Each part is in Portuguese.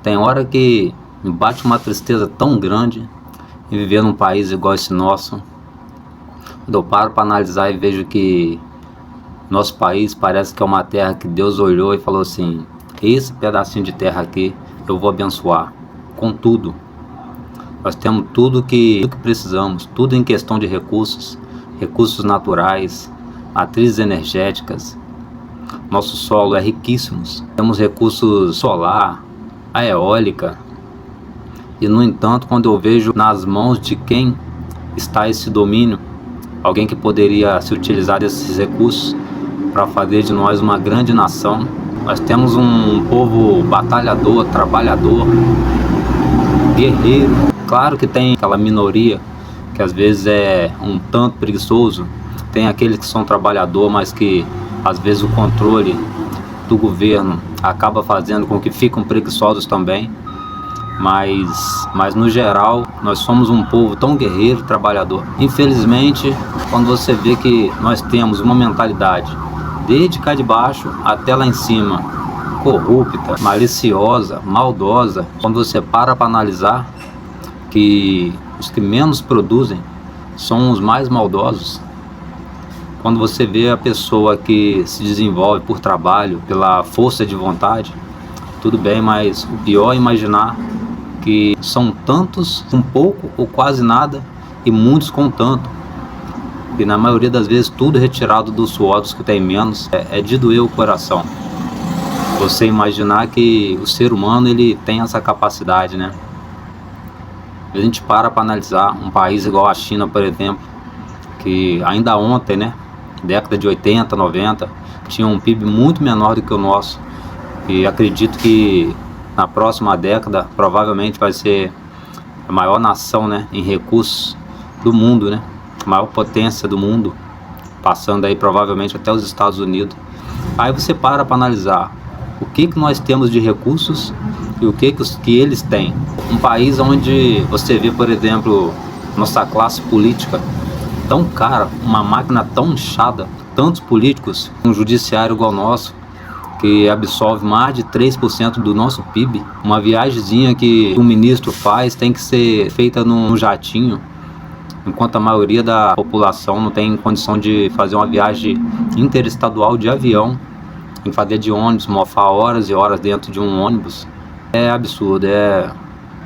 Tem hora que me bate uma tristeza tão grande em viver num país igual esse nosso. Quando eu paro para analisar e vejo que nosso país parece que é uma terra que Deus olhou e falou assim: esse pedacinho de terra aqui eu vou abençoar com tudo. Nós temos tudo que precisamos, tudo em questão de recursos, recursos naturais, matrizes energéticas. Nosso solo é riquíssimo. Temos recursos solar, a eólica. E no entanto, quando eu vejo nas mãos de quem está esse domínio, alguém que poderia se utilizar desses recursos para fazer de nós uma grande nação. Nós temos um povo batalhador, trabalhador, guerreiro. Claro que tem aquela minoria que às vezes é um tanto preguiçoso. Tem aqueles que são trabalhador, mas que às vezes o controle do governo acaba fazendo com que fiquem preguiçosos também. Mas no geral, nós somos um povo tão guerreiro, trabalhador. Infelizmente, quando você vê que nós temos uma mentalidade desde cá de baixo até lá em cima, corrupta, maliciosa, maldosa, quando você para analisar que os que menos produzem são os mais maldosos. Quando você vê a pessoa que se desenvolve por trabalho, pela força de vontade, tudo bem, mas o pior é imaginar que são tantos com pouco ou quase nada e muitos com tanto. E na maioria das vezes tudo retirado dos suor dos que tem menos. É de doer o coração você imaginar que o ser humano ele tem essa capacidade, né? A gente para analisar um país igual a China, por exemplo, que ainda ontem, né, década de 80, 90, tinha um PIB muito menor do que o nosso. E acredito que na próxima década provavelmente vai ser a maior nação, né, em recursos do mundo, né, a maior potência do mundo, passando aí provavelmente até os Estados Unidos. Aí você para analisar o que nós temos de recursos e o que eles têm. Um país onde você vê, por exemplo, nossa classe política tão cara, uma máquina tão inchada, tantos políticos, um judiciário igual ao nosso, que absorve mais de 3% do nosso PIB. Uma viagemzinha que um ministro faz tem que ser feita num jatinho, enquanto a maioria da população não tem condição de fazer uma viagem interestadual de avião, tem que fazer de ônibus, mofar horas e horas dentro de um ônibus. É absurdo,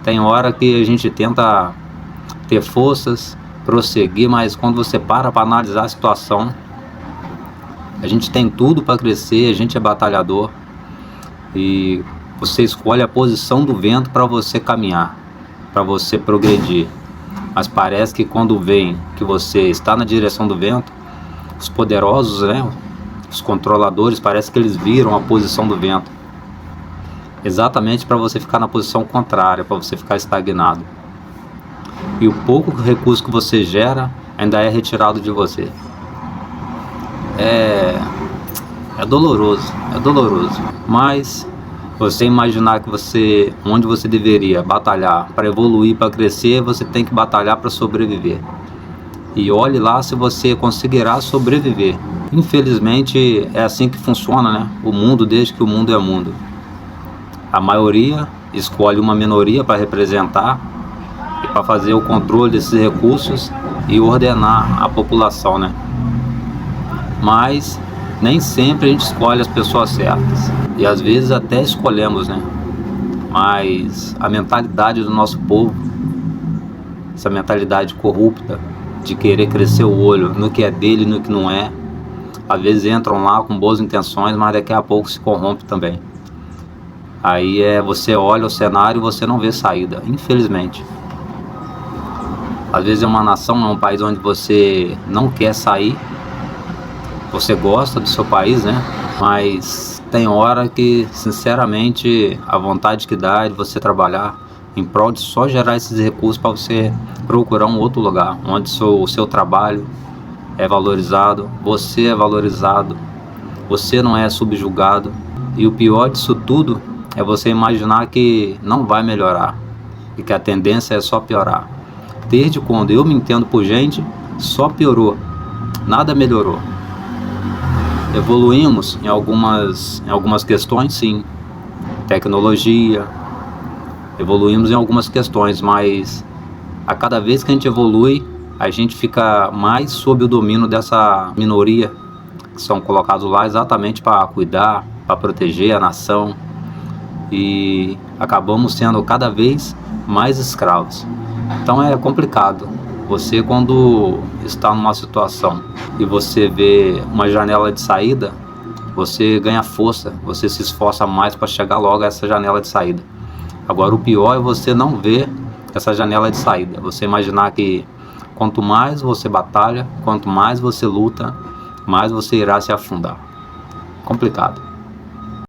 tem hora que a gente tenta ter forças, prosseguir, mas quando você para analisar a situação, a gente tem tudo para crescer, a gente é batalhador e você escolhe a posição do vento para você caminhar, para você progredir. Mas parece que quando vem que você está na direção do vento, os poderosos, né, os controladores, parece que eles viram a posição do vento, exatamente para você ficar na posição contrária, para você ficar estagnado. E o pouco recurso que você gera ainda é retirado de você. É doloroso, mas você imaginar que onde você deveria batalhar para evoluir, para crescer, você tem que batalhar para sobreviver. E olhe lá se você conseguirá sobreviver. Infelizmente é assim que funciona, né? O mundo, desde que o mundo é mundo. A maioria escolhe uma minoria para representar e para fazer o controle desses recursos e ordenar a população, né? Mas nem sempre a gente escolhe as pessoas certas. E às vezes até escolhemos, né? Mas a mentalidade do nosso povo, essa mentalidade corrupta de querer crescer o olho no que é dele e no que não é, às vezes entram lá com boas intenções, mas daqui a pouco se corrompe também. Aí você olha o cenário e você não vê saída, infelizmente. Às vezes é uma nação, é um país onde você não quer sair. Você gosta do seu país, né? Mas tem hora que, sinceramente, a vontade que dá é de você trabalhar em prol de só gerar esses recursos para você procurar um outro lugar, onde o seu trabalho é valorizado, você é valorizado, você não é subjugado. E o pior disso tudo é você imaginar que não vai melhorar e que a tendência é só piorar. Desde quando eu me entendo por gente, só piorou, nada melhorou. Evoluímos em algumas questões, sim. Tecnologia, evoluímos em algumas questões, mas a cada vez que a gente evolui, a gente fica mais sob o domínio dessa minoria que são colocados lá exatamente para cuidar, para proteger a nação, e acabamos sendo cada vez mais escravos. Então é complicado. Você, quando está numa situação e você vê uma janela de saída, você ganha força, você se esforça mais para chegar logo a essa janela de saída. Agora, o pior é você não ver essa janela de saída. Você imaginar que quanto mais você batalha, quanto mais você luta, mais você irá se afundar. Complicado.